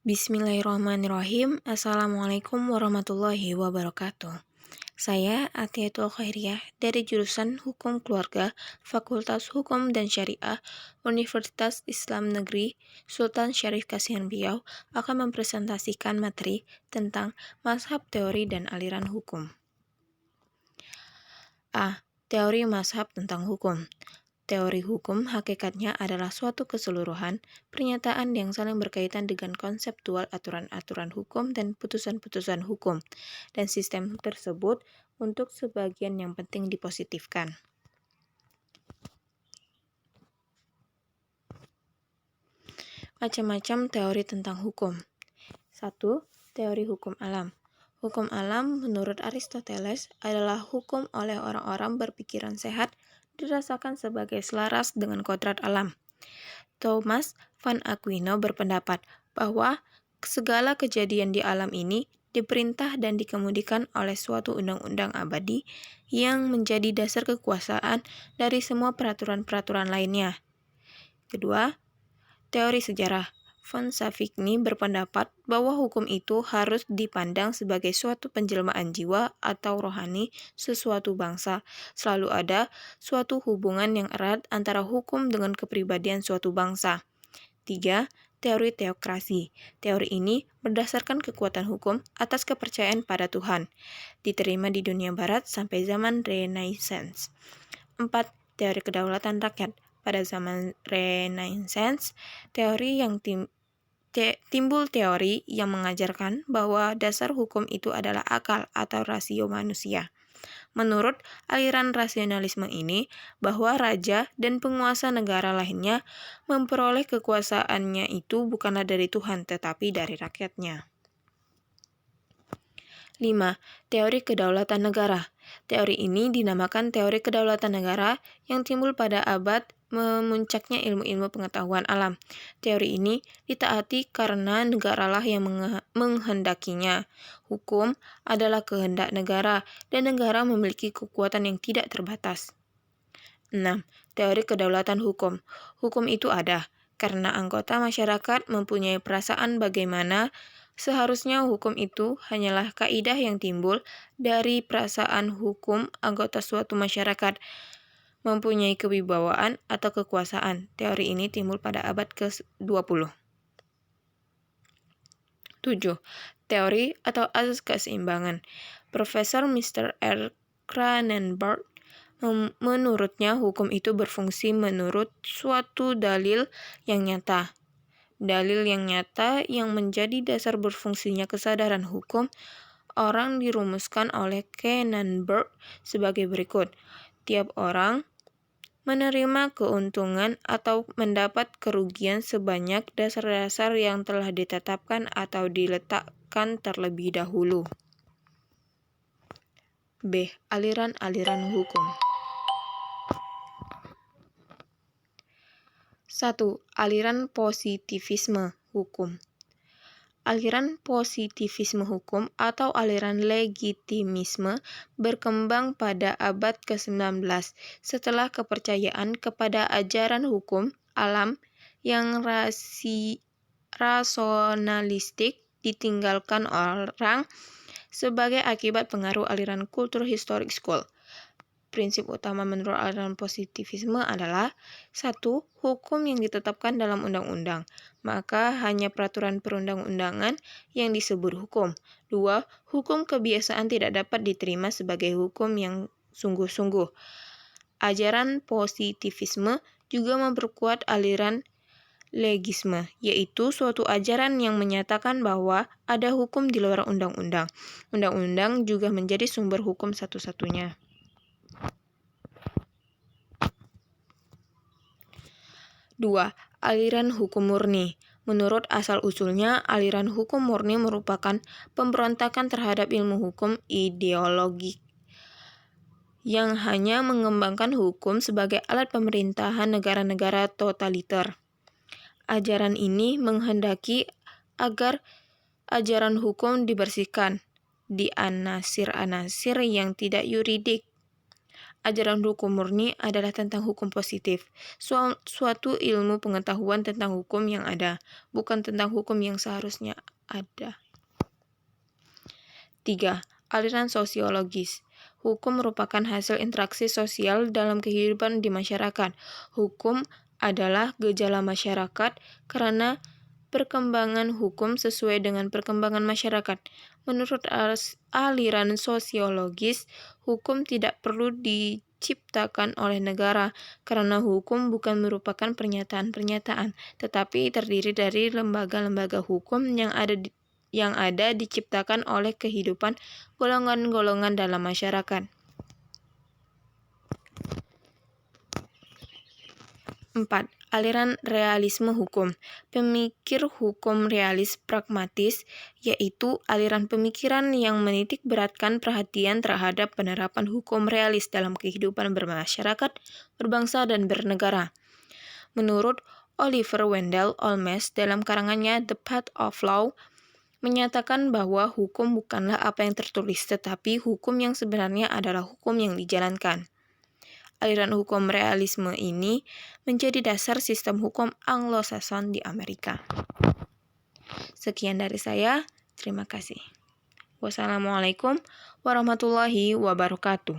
Bismillahirrahmanirrahim. Assalamualaikum warahmatullahi wabarakatuh. Saya Atiatul Khairiyah dari jurusan Hukum Keluarga, Fakultas Hukum dan Syariah, Universitas Islam Negeri Sultan Syarif Kasihan Riau akan mempresentasikan materi tentang mazhab teori dan aliran hukum. A. Teori mazhab tentang hukum. Teori hukum hakikatnya adalah suatu keseluruhan pernyataan yang saling berkaitan dengan konseptual aturan-aturan hukum dan putusan-putusan hukum, dan sistem tersebut untuk sebagian yang penting dipositifkan. Macam-macam teori tentang hukum. 1. Teori hukum alam. Hukum alam menurut Aristoteles adalah hukum oleh orang-orang berpikiran sehat dirasakan sebagai selaras dengan kodrat alam. Thomas van Aquino berpendapat bahwa segala kejadian di alam ini diperintah dan dikemudikan oleh suatu undang-undang abadi yang menjadi dasar kekuasaan dari semua peraturan-peraturan lainnya. Kedua, teori sejarah. Von Savigny berpendapat bahwa hukum itu harus dipandang sebagai suatu penjelmaan jiwa atau rohani sesuatu bangsa. Selalu ada suatu hubungan yang erat antara hukum dengan kepribadian suatu bangsa. 3. Teori teokrasi. Teori ini berdasarkan kekuatan hukum atas kepercayaan pada Tuhan, diterima di dunia barat sampai zaman Renaissance. 4. Teori kedaulatan rakyat. Pada zaman Renaissance, timbul teori yang mengajarkan bahwa dasar hukum itu adalah akal atau rasio manusia. Menurut aliran rasionalisme ini, bahwa raja dan penguasa negara lainnya memperoleh kekuasaannya itu bukanlah dari Tuhan tetapi dari rakyatnya. 5. Teori kedaulatan negara. Teori ini dinamakan teori kedaulatan negara yang timbul pada abad memuncaknya ilmu-ilmu pengetahuan alam. Teori ini ditaati karena negaralah yang menghendakinya. Hukum adalah kehendak negara, dan negara memiliki kekuatan yang tidak terbatas. 6. Teori kedaulatan hukum. Hukum itu ada karena anggota masyarakat mempunyai perasaan bagaimana seharusnya hukum itu hanyalah kaidah yang timbul dari perasaan hukum anggota suatu masyarakat mempunyai kewibawaan atau kekuasaan. Teori ini timbul pada abad ke-20. 7. Teori atau asas keseimbangan. Profesor Mr. R. Cranenburg menurutnya hukum itu berfungsi menurut suatu dalil yang nyata. Dalil yang nyata yang menjadi dasar berfungsinya kesadaran hukum orang dirumuskan oleh Cranenburg sebagai berikut. Tiap orang menerima keuntungan atau mendapat kerugian sebanyak dasar-dasar yang telah ditetapkan atau diletakkan terlebih dahulu. B. Aliran-aliran hukum. 1. Aliran positivisme hukum. Aliran positivisme hukum atau aliran legitimisme berkembang pada abad ke-19 setelah kepercayaan kepada ajaran hukum alam yang rasionalistik ditinggalkan orang sebagai akibat pengaruh aliran kultur historic school. Prinsip utama menurut aliran positivisme adalah 1. Hukum yang ditetapkan dalam undang-undang, maka hanya peraturan perundang-undangan yang disebut hukum. 2. Hukum kebiasaan tidak dapat diterima sebagai hukum yang sungguh-sungguh. Ajaran positivisme juga memperkuat aliran legisme, yaitu suatu ajaran yang menyatakan bahwa ada hukum di luar undang-undang. Undang-undang juga menjadi sumber hukum satu-satunya. 2. Aliran hukum murni. Menurut asal-usulnya, aliran hukum murni merupakan pemberontakan terhadap ilmu hukum ideologik yang hanya mengembangkan hukum sebagai alat pemerintahan negara-negara totaliter. Ajaran ini menghendaki agar ajaran hukum dibersihkan di anasir-anasir yang tidak yuridik. Ajaran hukum murni adalah tentang hukum positif, suatu ilmu pengetahuan tentang hukum yang ada, bukan tentang hukum yang seharusnya ada. 3. Aliran sosiologis. Hukum merupakan hasil interaksi sosial dalam kehidupan di masyarakat. Hukum adalah gejala masyarakat karena perkembangan hukum sesuai dengan perkembangan masyarakat. Menurut aliran sosiologis, hukum tidak perlu diciptakan oleh negara karena hukum bukan merupakan pernyataan-pernyataan, tetapi terdiri dari lembaga-lembaga hukum yang ada diciptakan oleh kehidupan golongan-golongan dalam masyarakat. 4. Aliran realisme hukum. Pemikir hukum realis pragmatis, yaitu aliran pemikiran yang menitik beratkan perhatian terhadap penerapan hukum realis dalam kehidupan bermasyarakat, berbangsa, dan bernegara. Menurut Oliver Wendell Holmes dalam karangannya The Path of Law, menyatakan bahwa hukum bukanlah apa yang tertulis, tetapi hukum yang sebenarnya adalah hukum yang dijalankan. Aliran hukum realisme ini menjadi dasar sistem hukum Anglo-Saxon di Amerika. Sekian dari saya, terima kasih. Wassalamualaikum warahmatullahi wabarakatuh.